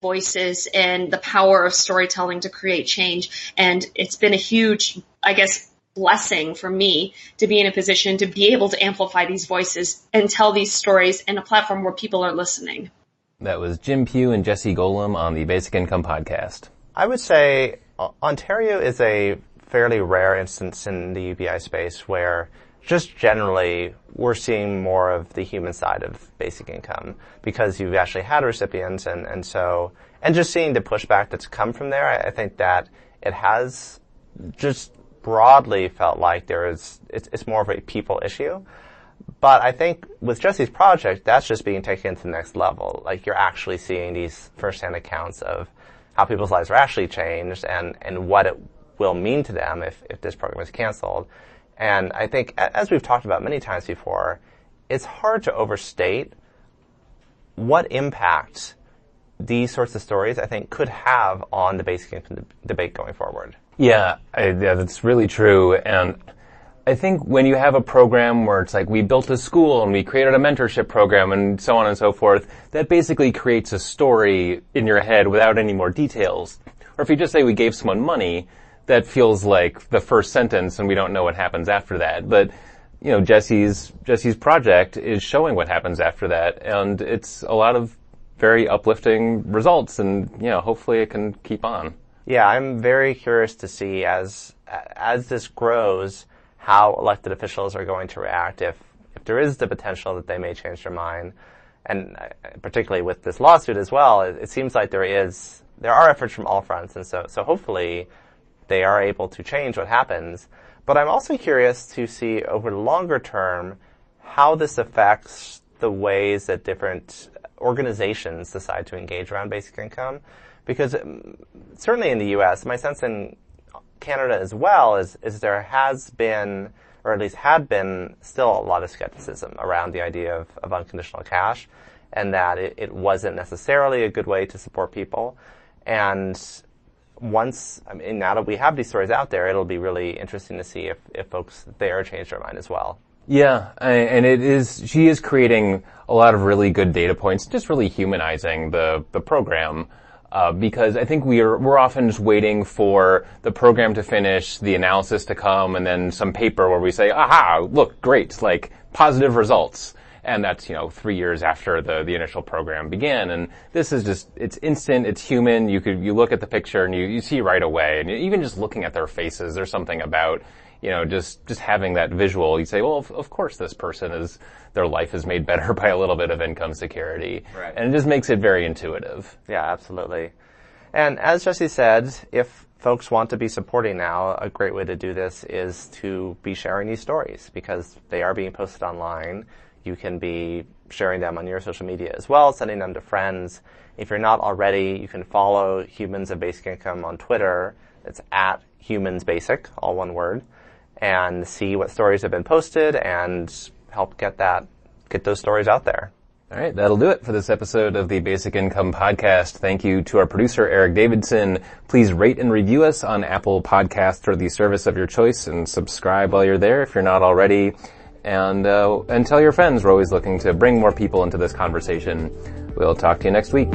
voices and the power of storytelling to create change. And it's been a huge, I guess, blessing for me to be in a position to be able to amplify these voices and tell these stories in a platform where people are listening. That was Jim Pugh and Jesse Golem on the Basic Income Podcast. I would say Ontario is a fairly rare instance in the UBI space where just generally we're seeing more of the human side of basic income because you've actually had recipients and just seeing the pushback that's come from there, I think that it has just broadly felt like it's more of a people issue. But I think with Jesse's project, that's just being taken to the next level. Like you're actually seeing these firsthand accounts of how people's lives are actually changed and what it will mean to them if this program is canceled. And I think, as we've talked about many times before, it's hard to overstate what impact these sorts of stories, I think, could have on the basic income debate going forward. Yeah, that's really true. And I think when you have a program where it's like we built a school and we created a mentorship program and so on and so forth, that basically creates a story in your head without any more details. Or if you just say we gave someone money, that feels like the first sentence and we don't know what happens after that. But, you know, Jesse's project is showing what happens after that. And it's a lot of very uplifting results and, you know, hopefully it can keep on. Yeah, I'm very curious to see as this grows how elected officials are going to react if there is the potential that they may change their mind. And particularly with this lawsuit as well, it seems like there are efforts from all fronts. And so hopefully they are able to change what happens. But I'm also curious to see over the longer term how this affects the ways that different organizations decide to engage around basic income. Because certainly in the U.S., my sense in Canada as well is there has been, or at least had been, still a lot of skepticism around the idea of unconditional cash, and that it wasn't necessarily a good way to support people. And now that we have these stories out there, it'll be really interesting to see if folks there change their mind as well. Yeah, and she is creating a lot of really good data points, just really humanizing the program. Because I think we're often just waiting for the program to finish, the analysis to come, and then some paper where we say, aha, look, great, like positive results. And that's, 3 years after the initial program began. And this is just, it's instant, it's human. You look at the picture and you see right away. And even just looking at their faces, there's something about, just having that visual. You say, well, of course this person their life is made better by a little bit of income security. Right. And it just makes it very intuitive. Yeah, absolutely. And as Jesse said, if folks want to be supporting now, a great way to do this is to be sharing these stories because they are being posted online. You can be sharing them on your social media as well, sending them to friends. If you're not already, you can follow Humans of Basic Income on Twitter. It's @HumansBasic, all one word, and see what stories have been posted and help get those stories out there. All right, that'll do it for this episode of the Basic Income Podcast. Thank you to our producer, Eric Davidson. Please rate and review us on Apple Podcasts or the service of your choice, and subscribe while you're there if you're not already. And tell your friends. We're always looking to bring more people into this conversation. We'll talk to you next week.